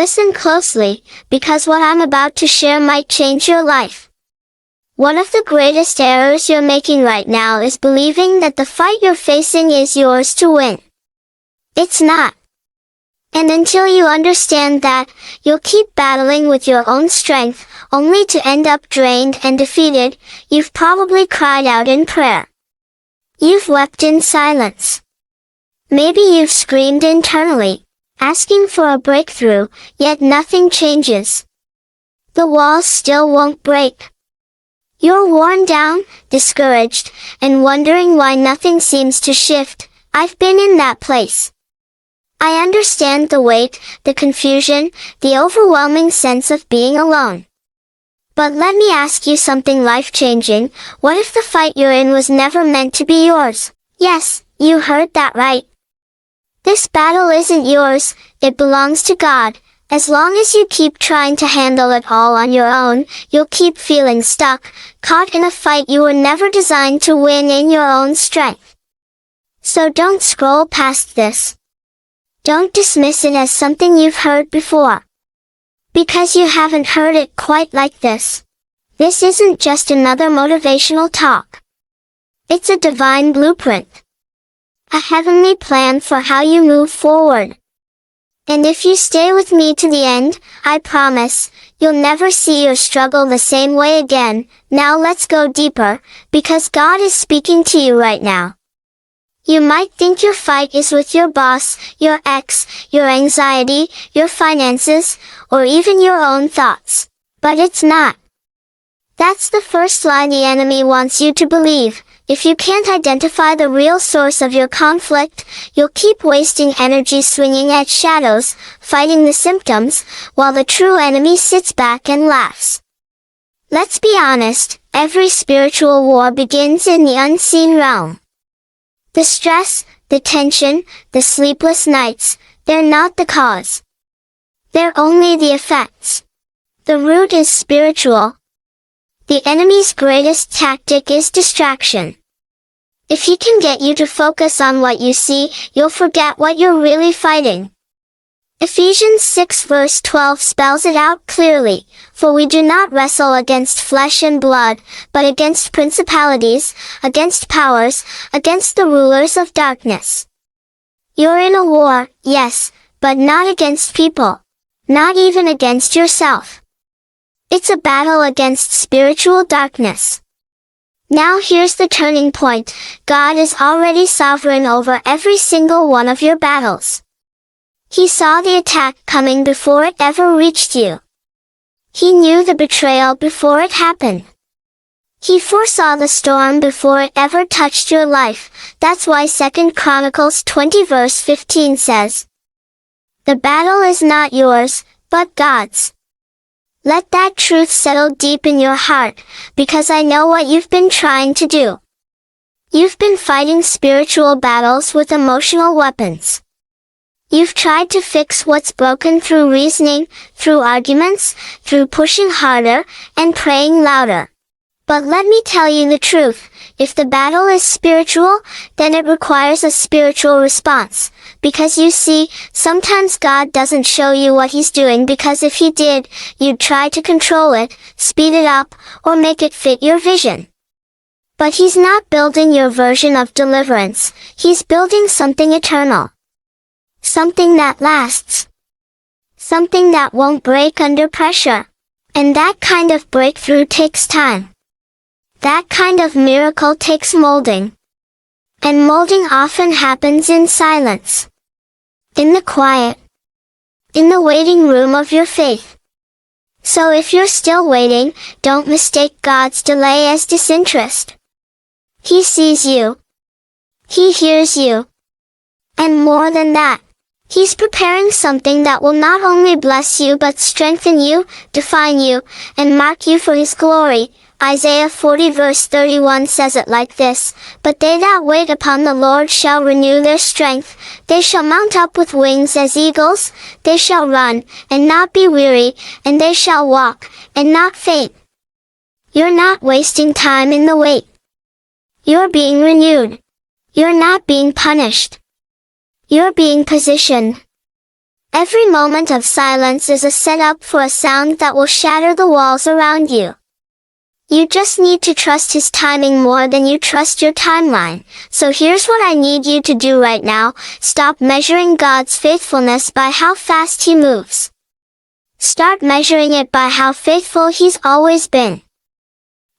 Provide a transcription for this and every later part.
Listen closely, because what I'm about to share might change your life. One of the greatest errors you're making right now is believing that the fight you're facing is yours to win. It's not. And until you understand that, you'll keep battling with your own strength, only to end up drained and defeated. You've probably cried out in prayer. You've wept in silence. Maybe you've screamed internally, asking for a breakthrough, yet nothing changes. The walls still won't break. You're worn down, discouraged, and wondering why nothing seems to shift. I've been in that place. I understand the weight, the confusion, the overwhelming sense of being alone. But let me ask you something life-changing. What if the fight you're in was never meant to be yours? Yes, you heard that right. This battle isn't yours, it belongs to God. As long as you keep trying to handle it all on your own, you'll keep feeling stuck, caught in a fight you were never designed to win in your own strength. So don't scroll past this. Don't dismiss it as something you've heard before. Because you haven't heard it quite like this. This isn't just another motivational talk. It's a divine blueprint. A heavenly plan for how you move forward. And if you stay with me to the end, I promise, you'll never see your struggle the same way again. Now let's go deeper, because God is speaking to you right now. You might think your fight is with your boss, your ex, your anxiety, your finances, or even your own thoughts. But it's not. That's the first lie the enemy wants you to believe. If you can't identify the real source of your conflict, you'll keep wasting energy swinging at shadows, fighting the symptoms, while the true enemy sits back and laughs. Let's be honest, every spiritual war begins in the unseen realm. The stress, the tension, the sleepless nights, they're not the cause. They're only the effects. The root is spiritual. The enemy's greatest tactic is distraction. If he can get you to focus on what you see, you'll forget what you're really fighting. Ephesians 6 verse 12 spells it out clearly, for we do not wrestle against flesh and blood, but against principalities, against powers, against the rulers of darkness. You're in a war, yes, but not against people. Not even against yourself. It's a battle against spiritual darkness. Now here's the turning point. God is already sovereign over every single one of your battles. He saw the attack coming before it ever reached you. He knew the betrayal before it happened. He foresaw the storm before it ever touched your life. That's why 2 Chronicles 20 verse 15 says, "The battle is not yours, but God's." Let that truth settle deep in your heart, because I know what you've been trying to do. You've been fighting spiritual battles with emotional weapons. You've tried to fix what's broken through reasoning, through arguments, through pushing harder, and praying louder. But let me tell you the truth, if the battle is spiritual, then it requires a spiritual response. Because you see, sometimes God doesn't show you what He's doing because if He did, you'd try to control it, speed it up, or make it fit your vision. But He's not building your version of deliverance, He's building something eternal. Something that lasts. Something that won't break under pressure. And that kind of breakthrough takes time. That kind of miracle takes molding. And molding often happens in silence. In the quiet. In the waiting room of your faith. So if you're still waiting, don't mistake God's delay as disinterest. He sees you. He hears you. And more than that, He's preparing something that will not only bless you but strengthen you, define you, and mark you for His glory. Isaiah 40 verse 31 says it like this, "But they that wait upon the Lord shall renew their strength. They shall mount up with wings as eagles. They shall run, and not be weary, and they shall walk, and not faint." You're not wasting time in the wait. You're being renewed. You're not being punished. You're being positioned. Every moment of silence is a setup for a sound that will shatter the walls around you. You just need to trust his timing more than you trust your timeline. So here's what I need you to do right now. Stop measuring God's faithfulness by how fast he moves. Start measuring it by how faithful he's always been.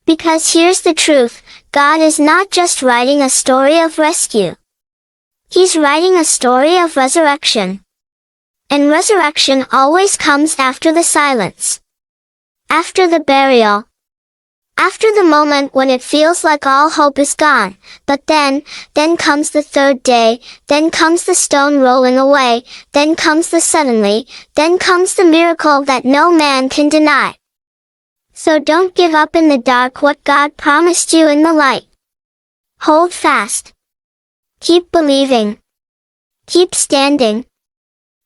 Because here's the truth, God is not just writing a story of rescue. He's writing a story of resurrection. And resurrection always comes after the silence. After the burial. After the moment when it feels like all hope is gone, but then comes the third day, then comes the stone rolling away, then comes the suddenly, then comes the miracle that no man can deny. So don't give up in the dark what God promised you in the light. Hold fast. Keep believing. Keep standing.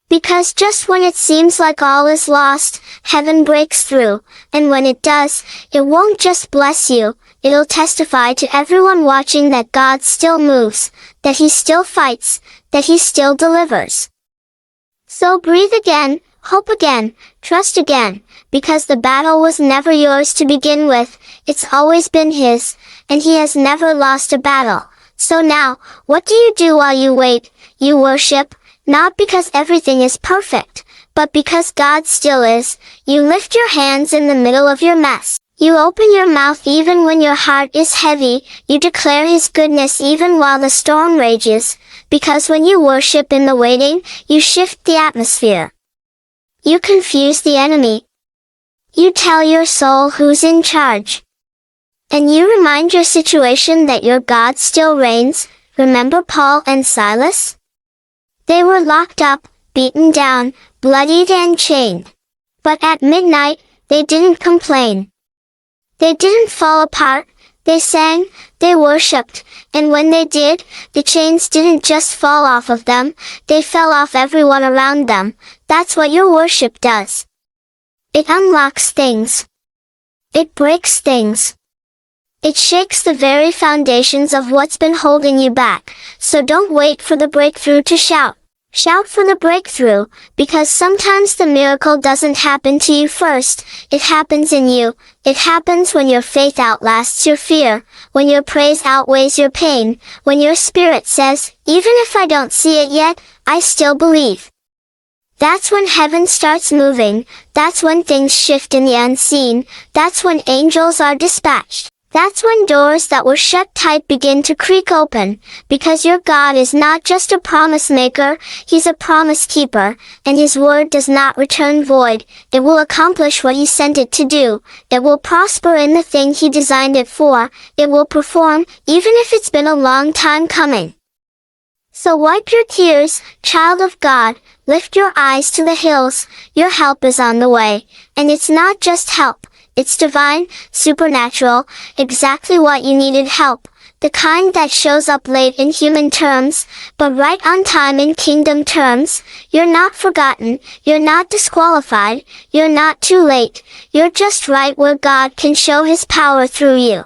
Because just when it seems like all is lost, heaven breaks through, and when it does, it won't just bless you, it'll testify to everyone watching that God still moves, that he still fights, that he still delivers. So breathe again, hope again, trust again, because the battle was never yours to begin with, it's always been his, and he has never lost a battle. So now, what do you do while you wait? You worship. Not because everything is perfect, but because God still is. You lift your hands in the middle of your mess. You open your mouth even when your heart is heavy. You declare his goodness even while the storm rages. Because when you worship in the waiting, you shift the atmosphere. You confuse the enemy. You tell your soul who's in charge. And you remind your situation that your God still reigns. Remember Paul and Silas? They were locked up, beaten down, bloodied and chained. But at midnight, they didn't complain. They didn't fall apart, they sang, they worshipped, and when they did, the chains didn't just fall off of them, they fell off everyone around them. That's what your worship does. It unlocks things. It breaks things. It shakes the very foundations of what's been holding you back, so don't wait for the breakthrough to shout. Shout for the breakthrough, because sometimes the miracle doesn't happen to you first, it happens in you. It happens when your faith outlasts your fear, when your praise outweighs your pain, when your spirit says, even if I don't see it yet, I still believe. That's when heaven starts moving, that's when things shift in the unseen, that's when angels are dispatched. That's when doors that were shut tight begin to creak open, because your God is not just a promise maker, he's a promise keeper, and his word does not return void. It will accomplish what he sent it to do. It will prosper in the thing he designed it for. It will perform, even if it's been a long time coming. So wipe your tears, child of God, lift your eyes to the hills, your help is on the way, and it's not just help. It's divine, supernatural, exactly what you needed help, the kind that shows up late in human terms, but right on time in kingdom terms. You're not forgotten, you're not disqualified, you're not too late, you're just right where God can show his power through you.